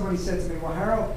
somebody said to me, well, Harold,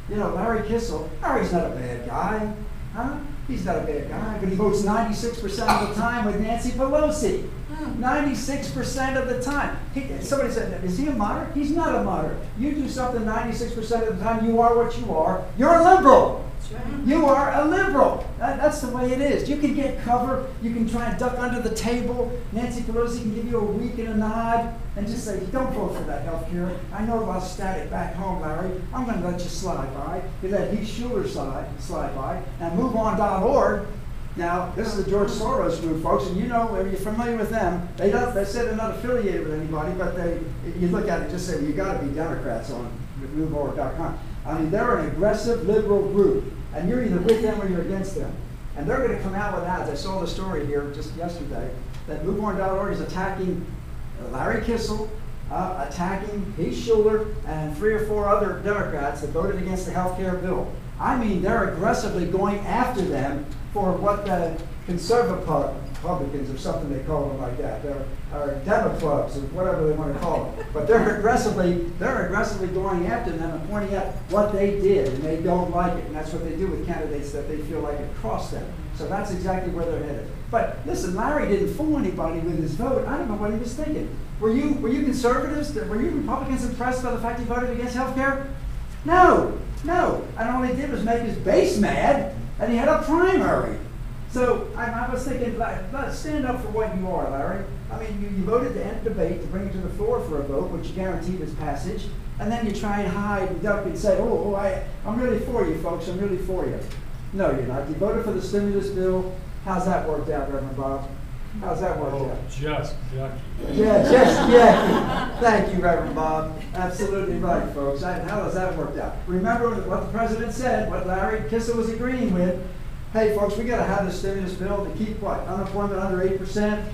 you know, Larry Kissel, Larry's not a bad guy, huh? He's not a bad guy, but he votes 96% of the time with Nancy Pelosi. 96% of the time. Somebody said, is he a moderate? He's not a moderate. You do something 96% of the time, you are what you are. You're a liberal. That's right. You are a liberal. That's the way it is. You can get cover. You can try and duck under the table. Nancy Pelosi can give you a wink and a nod and just say, don't vote for that health care. I know about static back home, Larry. I'm going to let you slide by. You let Heath Schuler slide by. And MoveOn.org. Now, this is the George Soros group, folks, and you know, if you're familiar with them, they said they're not affiliated with anybody, but you look at it and just say, well, you got to be Democrats on MoveOn.com. I mean, they're an aggressive liberal group, and you're either with them or you're against them. And they're going to come out with ads. I saw the story here just yesterday that MoveOn.org is attacking Larry Kissel, attacking Heath Schuler, and 3 or 4 other Democrats that voted against the health care bill. I mean, they're aggressively going after them for what the conservative Republicans or something they call them like that, or Demo clubs or whatever they want to call them. But they're aggressively going after them and pointing out what they did, and they don't like it. And that's what they do with candidates that they feel like it crossed them. So that's exactly where they're headed. But listen, Larry didn't fool anybody with his vote. I don't know what he was thinking. Were you conservatives? Were you Republicans impressed by the fact he voted against health care? No. And all he did was make his base mad, and he had a primary. So I was thinking, stand up for what you are, Larry. I mean, you voted to end debate, to bring it to the floor for a vote, which guaranteed its passage, and then you try and hide and duck and say, I'm really for you, folks, I'm really for you. No, you're not. You voted for the stimulus bill. How's that worked out, Reverend Bob? How's that worked out? Just yucky. Yeah, just yucky. Thank you, Reverend Bob. Absolutely right, folks. How has that worked out? Remember what the president said, what Larry Kissel was agreeing with. Hey, folks, we got to have this stimulus bill to keep what? Unemployment under 8%?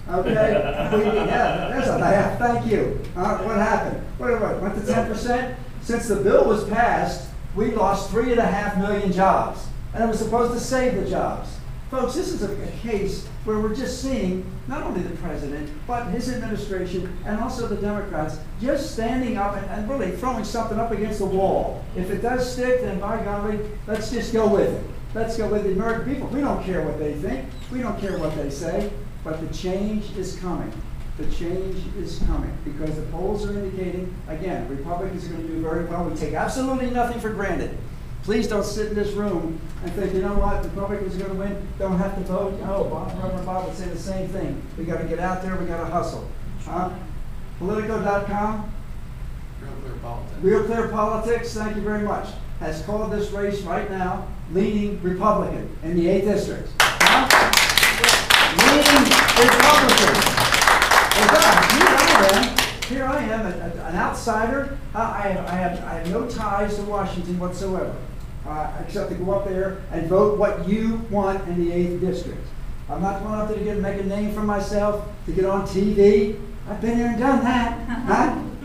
Okay? There's a laugh. Thank you. What happened? What, went to 10%? Since the bill was passed, we lost 3.5 million jobs. And it was supposed to save the jobs. Folks, this is a case where we're just seeing not only the president, but his administration and also the Democrats just standing up and really throwing something up against the wall. If it does stick, then by golly, let's just go with it. Let's go with the American people. We don't care what they think. We don't care what they say. But the change is coming. The change is coming because the polls are indicating, again, Republicans are going to do very well. We take absolutely nothing for granted. Please don't sit in this room and think, you know what, the Republicans are going to win, don't have to vote. No, Reverend Bob would say the same thing. We got to get out there, we got to hustle. Politico.com, Real Clear Politics. Real Clear Politics, thank you very much, has called this race right now leaning Republican in the 8th District. Leaning Republican. Here I am, an outsider. I have no ties to Washington whatsoever, except to go up there and vote what you want in the 8th District. I'm not going up there to make a name for myself, to get on TV. I've been there and done that.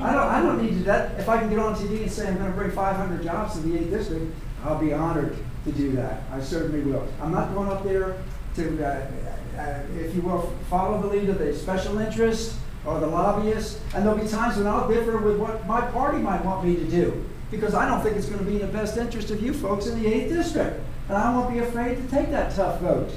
I don't need to do that. If I can get on TV and say I'm going to bring 500 jobs to the 8th District, I'll be honored to do that. I certainly will. I'm not going up there to, if you will, follow the lead of the special interest or the lobbyists, and there'll be times when I'll differ with what my party might want me to do, because I don't think it's going to be in the best interest of you folks in the 8th District, and I won't be afraid to take that tough vote.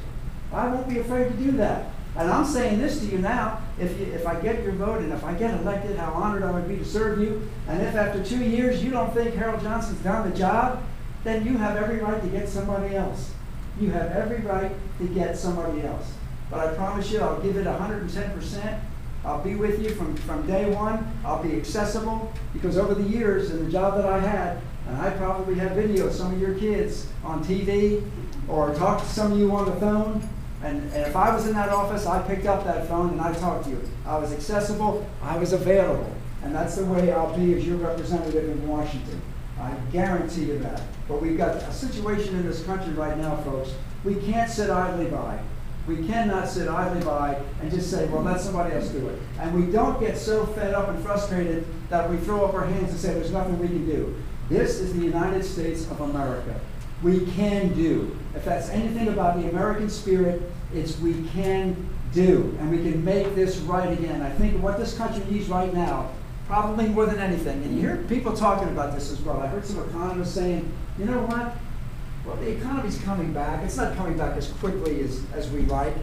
I won't be afraid to do that. And I'm saying this to you now, if I get your vote and if I get elected, how honored I would be to serve you, and if after 2 years you don't think Harold Johnson's done the job, then you have every right to get somebody else. You have every right to get somebody else. But I promise you, I'll give it 110%. I'll be with you from day one. I'll be accessible, because over the years in the job that I had, and I probably have video of some of your kids on TV or talked to some of you on the phone, and if I was in that office, I picked up that phone and I talked to you. I was accessible, I was available, and that's the way I'll be as your representative in Washington. I guarantee you that. But we've got a situation in this country right now, folks. We can't sit idly by. We cannot sit idly by and just say, well, let somebody else do it. And we don't get so fed up and frustrated that we throw up our hands and say, there's nothing we can do. This is the United States of America. We can do. If that's anything about the American spirit, it's we can do. And we can make this right again. I think what this country needs right now probably more than anything. And you hear people talking about this as well. I heard some economists saying, you know what? Well, the economy's coming back. It's not coming back as quickly as we like,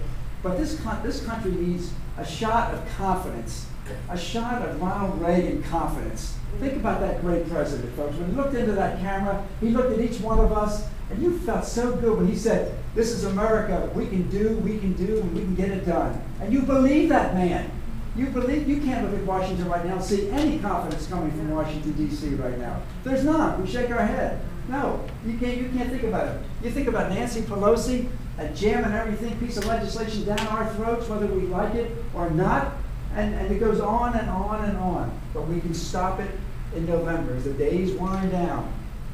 but this country needs a shot of confidence, a shot of Ronald Reagan confidence. Think about that great president, folks. When he looked into that camera, he looked at each one of us, and you felt so good when he said, "This is America. We can do, and we can get it done." And you believe that man. You can't look at Washington right now and see any confidence coming from Washington, D.C. right now. There's none. We shake our head. No, you can't think about it. You think about Nancy Pelosi jamming everything, piece of legislation down our throats, whether we like it or not, and it goes on and on and on. But we can stop it in November as the days wind down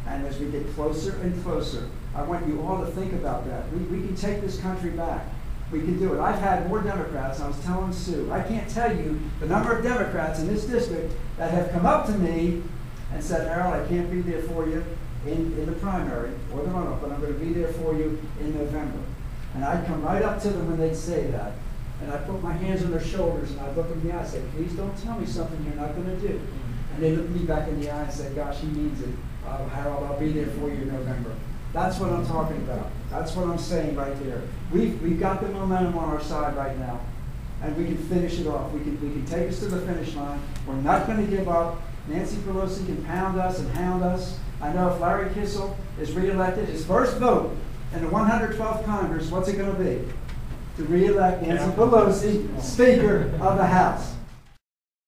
and as we get closer and closer. I want you all to think about that. We can take this country back. We can do it. I've had more Democrats, and I was telling Sue, I can't tell you the number of Democrats in this district that have come up to me and said, "Harold, I can't be there for you in the primary or the runoff, but I'm going to be there for you in November." And I'd come right up to them when they'd say that. And I'd put my hands on their shoulders and I'd look them in the eye and say, "Please don't tell me something you're not going to do." And they looked me back in the eye and said, "Gosh, he means it. Harold, I'll be there for you in November." That's what I'm talking about. That's what I'm saying right there. We've got the momentum on our side right now, and we can finish it off. We can take us to the finish line. We're not going to give up. Nancy Pelosi can pound us and hound us. I know if Larry Kissel is reelected, his first vote in the 112th Congress, what's it going to be? To reelect Nancy Pelosi, Speaker of the House.